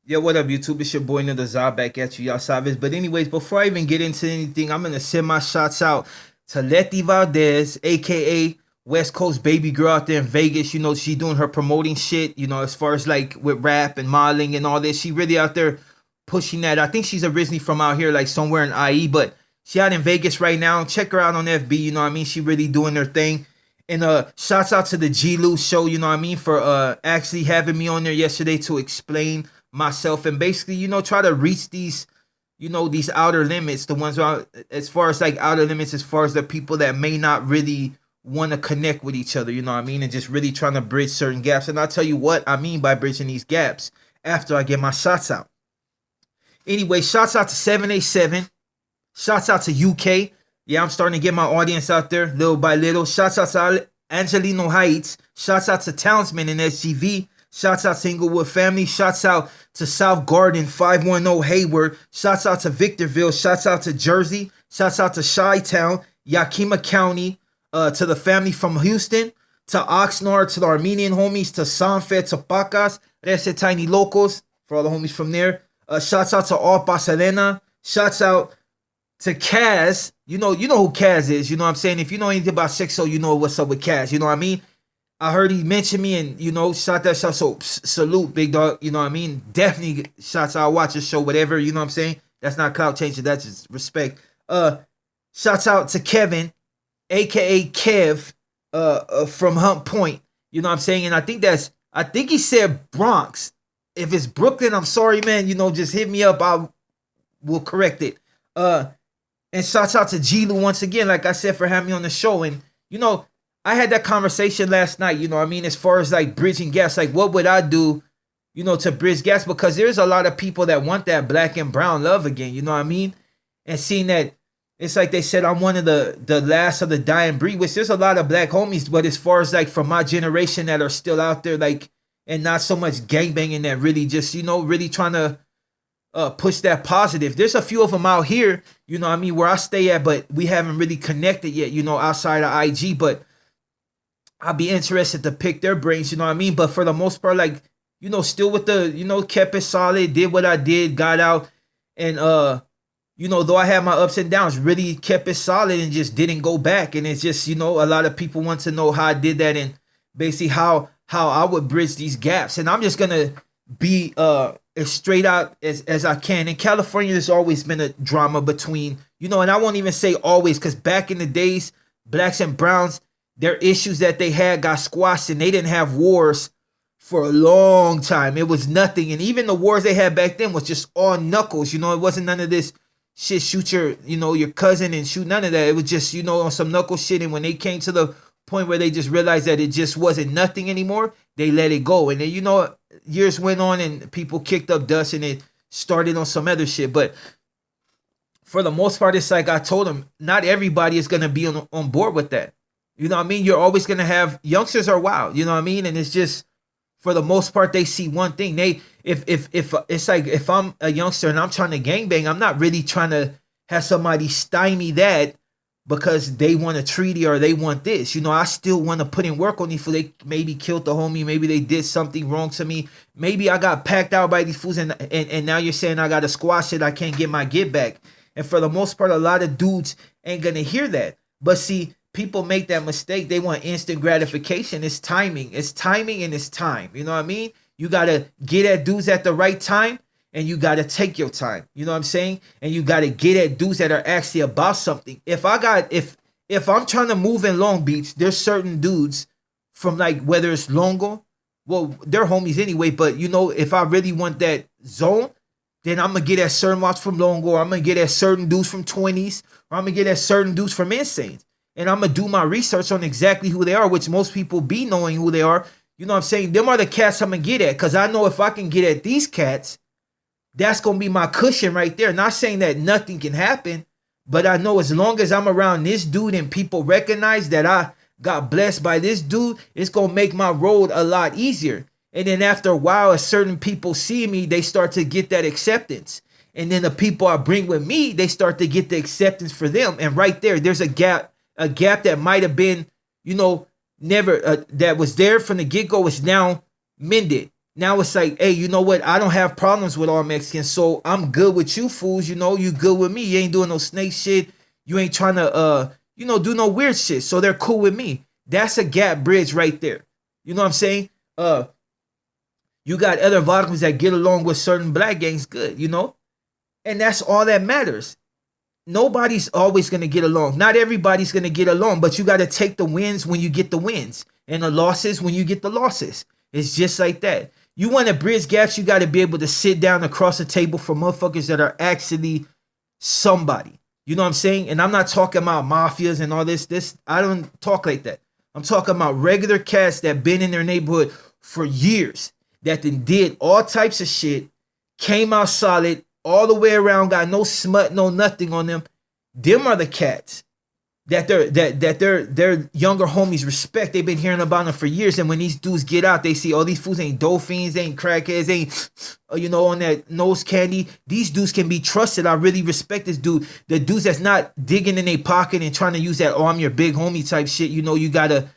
Yeah, what up, YouTube? It's your boy Nada back at you, y'all savage. But anyways, before I even get into anything, I'm gonna send my shots out to Letty Valdez, aka West Coast baby girl out there in Vegas. You know, she doing her promoting shit, you know, as far as like with rap and modeling and all this. She really out there pushing that. I think she's originally from out here, like somewhere in IE, but she out in Vegas right now. Check her out on FB, you know what I mean? She really doing her thing. And shouts out to the G Lu show, you know what I mean, for actually having me on there yesterday to explain myself and basically, you know, try to reach these, you know, these outer limits, the ones who are, as far as like outer limits, as far as the people that may not really want to connect with each other, you know what I mean, and just really trying to bridge certain gaps. And I'll tell you what I mean by bridging these gaps after I get my shots out. Anyway, shouts out to 787. Shouts out to UK. Yeah, I'm starting to get my audience out there little by little. Shouts out to Angelino Heights. Shouts out to Townsman and SGV. Shouts out to Inglewood family. Shouts out to South Garden 510 Hayward. Shouts out to Victorville. Shouts out to Jersey. Shouts out to Chi-Town, Yakima County, to the family from Houston, to Oxnard, to the Armenian homies, to Sanfed, to Pacas, Rese Tiny Locals, for all the homies from there. Shouts out to all Pasadena. Shouts out to Kaz. You know who Kaz is. You know what I'm saying? If you know anything about Sexo, you know what's up with Kaz. You know what I mean? I heard he mentioned me and, you know, shot that shot. So salute, big dog. You know what I mean? Definitely shots out, watch the show, whatever. You know what I'm saying? That's not clout changing. That's just respect. Shouts out to Kevin, a.k.a. Kev, from Hump Point. You know what I'm saying? And I think he said Bronx. If it's Brooklyn, I'm sorry, man. You know, just hit me up. I will correct it. And shouts out to G-Lu once again, like I said, for having me on the show. And, you know, I had that conversation last night, you know what I mean, as far as like bridging gaps, like what would I do, you know, to bridge gaps? Because there's a lot of people that want that black and brown love again, you know what I mean? And seeing that, it's like they said, I'm one of the last of the dying breed, which there's a lot of black homies, but as far as like from my generation that are still out there, like, and not so much gangbanging that really just, you know, really trying to push that positive. There's a few of them out here, you know what I mean, where I stay at, but we haven't really connected yet, you know, outside of IG, but I'll be interested to pick their brains, you know what I mean? But for the most part, like, you know, still with the, you know, kept it solid, did what I did, got out, and, you know, though I had my ups and downs, really kept it solid and just didn't go back. And it's just, you know, a lot of people want to know how I did that and basically how I would bridge these gaps. And I'm just going to be as straight out as I can. In California, there's always been a drama between, you know, and I won't even say always, because back in the days, blacks and browns, their issues that they had got squashed and they didn't have wars for a long time. It was nothing. And even the wars they had back then was just all knuckles. You know, it wasn't none of this shit, shoot your, you know, your cousin and shoot, none of that. It was just, you know, on some knuckle shit. And when they came to the point where they just realized that it just wasn't nothing anymore, they let it go. And then, you know, years went on and people kicked up dust and it started on some other shit. But for the most part, it's like I told them, not everybody is going to be on board with that. You know what I mean? You're always going to have, youngsters are wild, you know what I mean? And it's just, for the most part, they see one thing. If it's like, if I'm a youngster and I'm trying to gangbang, I'm not really trying to have somebody stymie that because they want a treaty or they want this. You know, I still want to put in work on these fools. They maybe killed the homie. Maybe they did something wrong to me. Maybe I got packed out by these fools and now you're saying I got to squash it. I can't get my get back. And for the most part, a lot of dudes ain't going to hear that. But see, people make that mistake. They want instant gratification. It's timing. It's timing and it's time. You know what I mean? You got to get at dudes at the right time and you got to take your time. You know what I'm saying? And you got to get at dudes that are actually about something. If I'm trying to move in Long Beach, there's certain dudes from like, whether it's Longo, well, they're homies anyway, but you know, if I really want that zone, then I'm going to get at certain watch from Longo, or I'm going to get at certain dudes from 20s, or I'm going to get at certain dudes from Insane. And I'm going to do my research on exactly who they are, which most people be knowing who they are. You know what I'm saying? Them are the cats I'm going to get at. Because I know if I can get at these cats, that's going to be my cushion right there. Not saying that nothing can happen. But I know as long as I'm around this dude and people recognize that I got blessed by this dude, it's going to make my road a lot easier. And then after a while, as certain people see me, they start to get that acceptance. And then the people I bring with me, they start to get the acceptance for them. And right there, there's a gap that might have been, you know, never, that was there from the get-go is now mended. Now it's like, hey, you know what? I don't have problems with all Mexicans, so I'm good with you fools. You know, you good with me. You ain't doing no snake shit. You ain't trying to, do no weird shit. So they're cool with me. That's a gap bridge right there. You know what I'm saying? You got other vodkas that get along with certain black gangs good, and that's all that matters. Nobody's always gonna get along. Not everybody's gonna get along, but you got to take the wins when you get the wins, and the losses when you get the losses. It's just like that. You want to bridge gaps, you got to be able to sit down across the table for motherfuckers that are actually somebody. You know what I'm saying? And I'm not talking about mafias and all this. I don't talk like that. I'm talking about regular cats that been in their neighborhood for years, that then did all types of shit, came out solid all the way around, got no smut, no nothing on them. Them are the cats that their younger homies respect. They've been hearing about them for years, and when these dudes get out, they see, oh, these fools ain't dolphins, they ain't crackheads, they ain't on that nose candy. These dudes can be trusted. I really respect this dude. The dudes that's not digging in their pocket and trying to use that, oh, I'm your big homie type shit. You gotta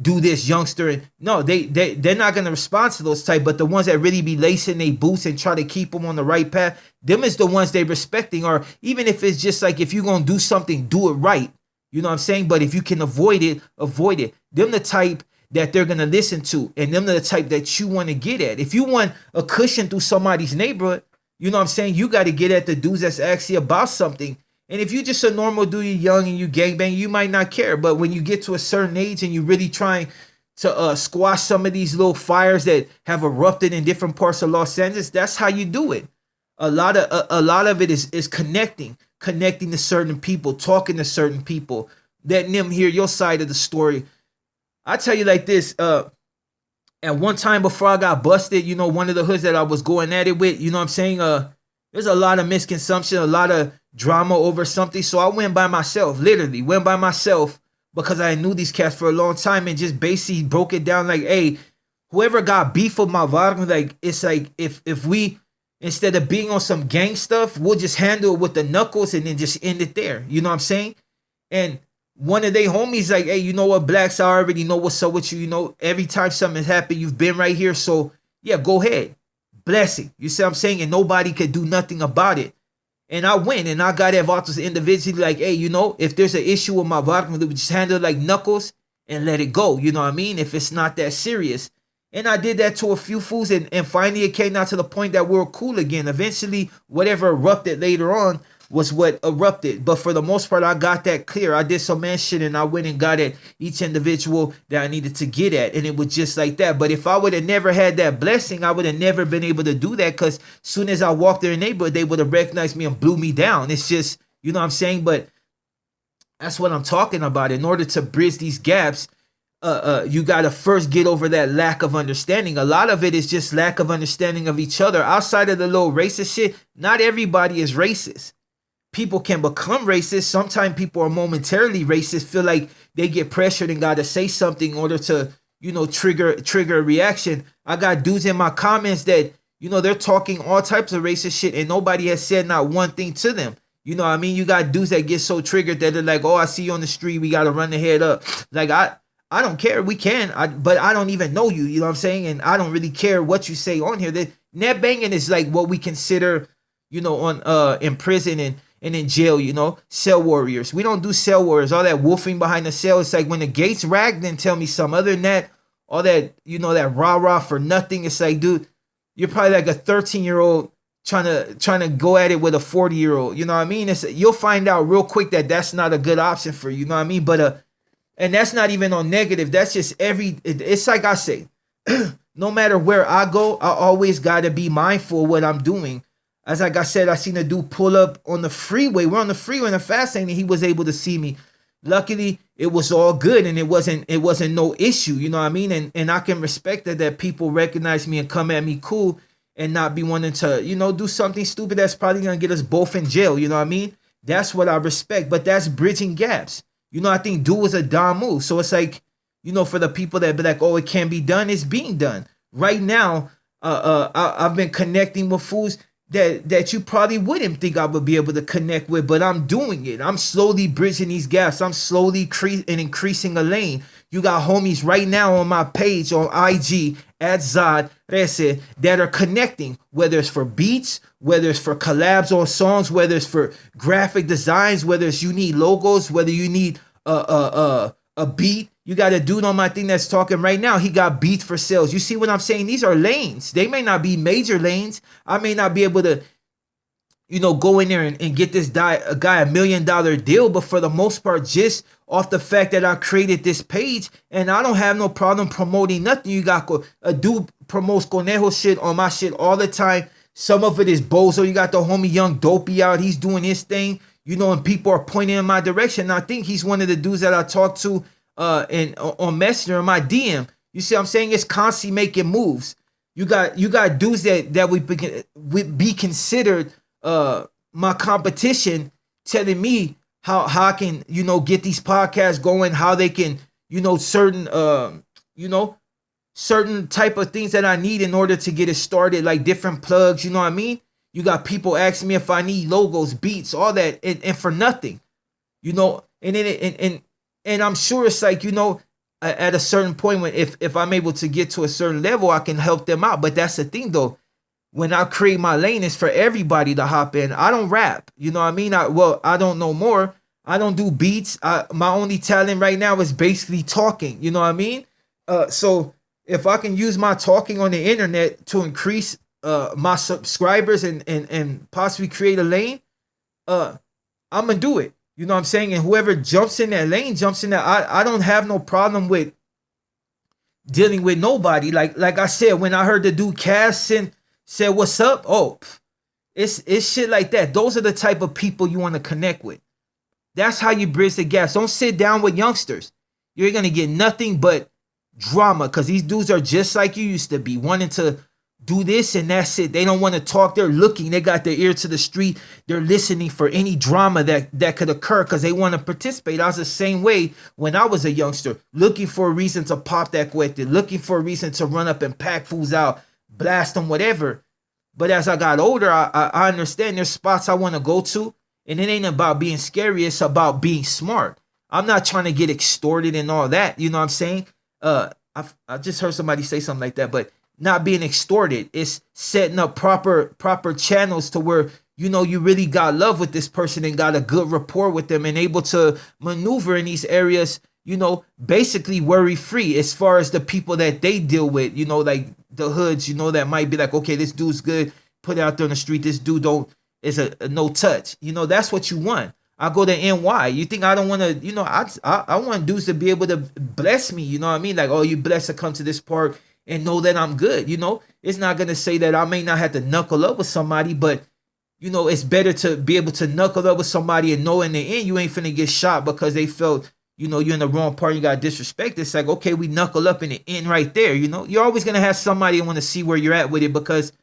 do this, youngster. And no, they're not gonna respond to those type. But the ones that really be lacing their boots and try to keep them on the right path, them is the ones they respecting. Or even if it's just like, if you're gonna do something, do it right. You know what I'm saying? But if you can avoid it, avoid it. Them the type that they're gonna listen to, and them the type that you want to get at. If you want a cushion through somebody's neighborhood, you know what I'm saying, you got to get at the dudes that's actually about something. And if you just a normal dude, you're young and you gangbang, you might not care. But when you get to a certain age and you really trying to squash some of these little fires that have erupted in different parts of Los Angeles, that's how you do it. A lot of it is connecting to certain people, talking to certain people, letting them hear your side of the story. I tell you like this, at one time before I got busted, one of the hoods that I was going at it with, you know what I'm saying, there's a lot of misconsumption, a lot of drama over something. So I went by myself, literally went by myself, because I knew these cats for a long time, and just basically broke it down like, hey, whoever got beef with my vodka, like, it's like, if we, instead of being on some gang stuff, we'll just handle it with the knuckles and then just end it there. You know what I'm saying? And one of they homies like, hey, you know what, Blacks, I already know what's up with you. Every time something happened, you've been right here. So yeah, go ahead. Blessing. You see what I'm saying? And nobody could do nothing about it. And I went and I got advisors individually like, hey, if there's an issue with my vodka, we just handle it like knuckles and let it go. You know what I mean? If it's not that serious. And I did that to a few fools, and finally it came out to the point that we were cool again. Eventually, whatever erupted later on was what erupted. But for the most part, I got that clear. I did some man shit, and I went and got at each individual that I needed to get at. And it was just like that. But if I would have never had that blessing, I would have never been able to do that, because as soon as I walked their neighborhood, they would have recognized me and blew me down. It's just, you know what I'm saying? But that's what I'm talking about. In order to bridge these gaps, you got to first get over that lack of understanding. A lot of it is just lack of understanding of each other. Outside of the little racist shit, not everybody is racist. People can become racist. Sometimes people are momentarily racist, feel like they get pressured and got to say something in order to, trigger a reaction. I got dudes in my comments that, they're talking all types of racist shit, and nobody has said not one thing to them. You know what I mean? You got dudes that get so triggered that they're like, oh, I see you on the street, we got to run the head up. Like, I don't care. We can, but I don't even know you. You know what I'm saying? And I don't really care what you say on here. That net banging is like what we consider, on in prison and in jail. Cell warriors. We don't do cell warriors. All that wolfing behind the cell. It's like when the gates rag, then tell me something. Other than that, all that that rah for nothing. It's like, dude, you're probably like a 13-year-old trying to go at it with a 40-year-old. You know what I mean? You'll find out real quick that that's not a good option for you. You know what I mean? But and that's not even on negative. That's just it's like I say, no matter where I go, I always got to be mindful of what I'm doing. As like I said, I seen a dude pull up on the freeway. We're on the freeway in the fast lane, and he was able to see me. Luckily, it was all good, and it wasn't no issue. You know what I mean? And I can respect that people recognize me and come at me cool and not be wanting to, do something stupid that's probably going to get us both in jail. You know what I mean? That's what I respect. But that's bridging gaps. I think do is a dumb move. So it's like, for the people that be like, oh, it can't be done, it's being done. Right now, I've been connecting with fools that you probably wouldn't think I would be able to connect with, but I'm doing it. I'm slowly bridging these gaps. I'm slowly increasing a lane. You got homies right now on my page on IG at Zod Rese that are connecting, whether it's for beats, whether it's for collabs on songs, whether it's for graphic designs, whether it's you need logos, whether you need a beat. You got a dude on my thing that's talking right now. He got beats for sales. You see what I'm saying? These are lanes. They may not be major lanes. I may not be able to, go in there and get this guy a $1 million deal. But for the most part, just off the fact that I created this page and I don't have no problem promoting nothing. You got a dude promotes Conejo shit on my shit all the time. Some of it is bozo. You got the homie Young Dopey out. He's doing his thing, and people are pointing in my direction. And I think he's one of the dudes that I talked to on Messenger in my DM. You see what I'm saying? It's constantly making moves. You got dudes that would be considered my competition, telling me how I can get these podcasts going, how they can certain type of things that I need in order to get it started, like different plugs. You know what I mean? You got people asking me if I need logos, beats, all that, and for nothing, and I'm sure it's like, at a certain point when if I'm able to get to a certain level, I can help them out. But that's the thing though. When I create my lane, it's for everybody to hop in. I don't rap. You know what I mean? I don't know more. I don't do beats. My only talent right now is basically talking. You know what I mean? So if I can use my talking on the internet to increase my subscribers and possibly create a lane, I'm going to do it. You know what I'm saying? And whoever jumps in that lane, jumps in that. I don't have no problem with dealing with nobody. Like I said, when I heard the dude Cass said, "What's up?" Oh, it's shit like that. Those are the type of people you want to connect with. That's how you bridge the gaps. Don't sit down with youngsters. You're going to get nothing but drama, because these dudes are just like you used to be, wanting to do this and that's it. They don't want to talk. They're looking. They got their ear to the street. They're listening for any drama that could occur because they want to participate. I was the same way when I was a youngster, looking for a reason to pop that cuete, looking for a reason to run up and pack fools out, blast them, whatever. But as I got older, I understand there's spots I want to go to, and it ain't about being scary. It's about being smart. I'm not trying to get extorted and all that. You know what I'm saying? I just heard somebody say something like that, but not being extorted. It's setting up proper channels to where, you really got love with this person and got a good rapport with them and able to maneuver in these areas, basically worry free as far as the people that they deal with, like the hoods, that might be like, okay, this dude's good, put it out there on the street. This dude is a no touch. That's what you want. I go to NY. You think I don't want to, I want dudes to be able to bless me. You know what I mean? Like, oh, you blessed to come to this park and know that I'm good. It's not going to say that I may not have to knuckle up with somebody, but it's better to be able to knuckle up with somebody and know in the end you ain't finna get shot because they felt, you're in the wrong part, you got disrespect. It's like, okay, we knuckle up in the end right there. You're always going to have somebody want to see where you're at with it, because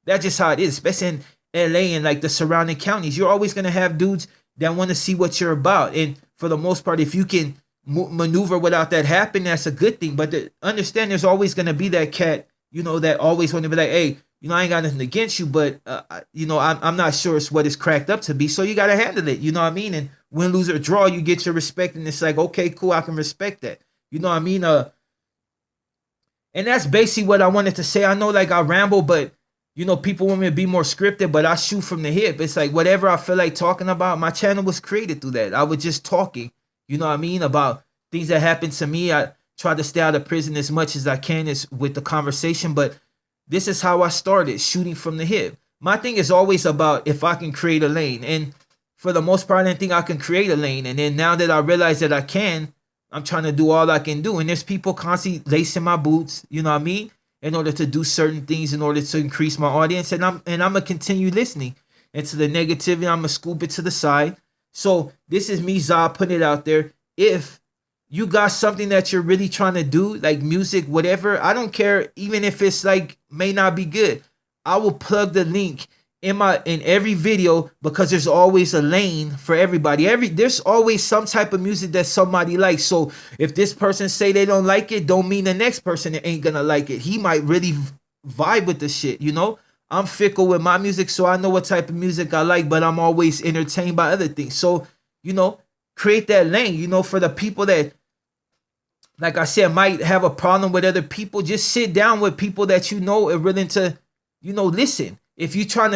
that's just how it is, especially in LA and like the surrounding counties. You're always going to have dudes that want to see what you're about. And for the most part, if you can maneuver without that happening, that's a good thing. But understand there's always going to be that cat, that always want to be like, hey, I ain't got nothing against you, but, I'm not sure it's what it's cracked up to be. So you got to handle it. You know what I mean? And win, lose, or draw, you get your respect. And it's like, okay, cool, I can respect that. You know what I mean? And that's basically what I wanted to say. I know like I ramble, but people want me to be more scripted, but I shoot from the hip. It's like whatever I feel like talking about. My channel was created through that. I was just talking, about things that happened to me. I try to stay out of prison as much as I can with the conversation, but this is how I started, shooting from the hip. My thing is always about if I can create a lane. And for the most part, I didn't think I can create a lane. And then now that I realize that I can, I'm trying to do all I can do. And there's people constantly lacing my boots, you know what I mean? In order to do certain things, in order to increase my audience. And I'm gonna continue listening. And to the negativity, I'm gonna scoop it to the side. So this is me, Zah, putting it out there. If you got something that you're really trying to do, like music, whatever, I don't care, even if it's like may not be good. I will plug the link in every video, because there's always a lane for everybody. There's always some type of music that somebody likes. So if this person say they don't like it, don't mean the next person ain't gonna like it. He might really vibe with the shit, I'm fickle with my music, so I know what type of music I like, but I'm always entertained by other things. So, create that lane, for the people that like I said, might have a problem with other people, just sit down with people that you know are willing to, listen. If you're trying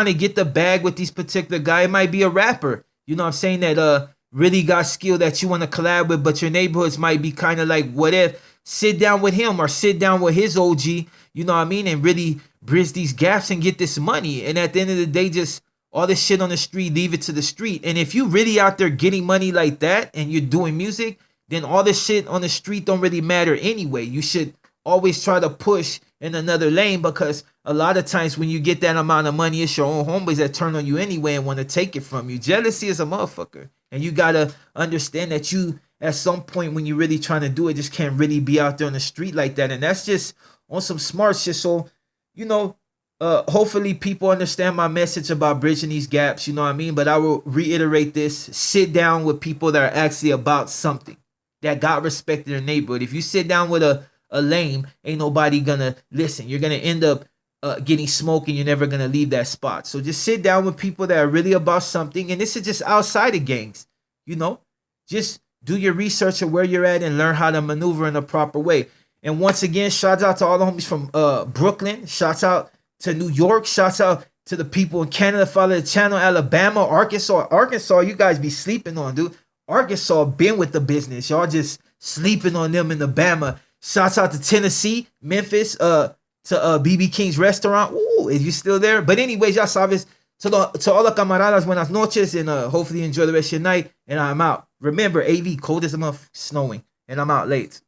to get the bag with these particular guy, it might be a rapper. You know what I'm saying, that really got skill that you want to collab with, but your neighborhoods might be kind of like, what if? Sit down with him or sit down with his OG, you know what I mean, and really bridge these gaps and get this money. And at the end of the day, just all this shit on the street, leave it to the street. And if you really out there getting money like that and you're doing music, then all this shit on the street don't really matter anyway. You should always try to push in another lane, because a lot of times when you get that amount of money, it's your own homeboys that turn on you anyway and want to take it from you. Jealousy is a motherfucker. And you gotta understand that you, at some point when you're really trying to do it, just can't really be out there on the street like that. And that's just on some smart shit. So, hopefully people understand my message about bridging these gaps, you know what I mean? But I will reiterate this: sit down with people that are actually about something, that got respect in their neighborhood. If you sit down with a lame, ain't nobody gonna listen. You're gonna end up getting smoke, and you're never gonna leave that spot. So just sit down with people that are really about something. And this is just outside of gangs, just do your research of where you're at and learn how to maneuver in a proper way. And once again, shout out to all the homies from Brooklyn. Shouts out to New York. Shouts out to the people in Canada. Follow the channel. Alabama, Arkansas, you guys be sleeping on, dude. Arkansas been with the business. Y'all just sleeping on them in the Bama. Shouts out to Tennessee, Memphis, to BB King's restaurant. Ooh, is you still there? But anyways, y'all sabes, to all the camaradas, buenas noches, and hopefully you enjoy the rest of your night. And I'm out. Remember, AV, cold as a month, snowing. And I'm out late.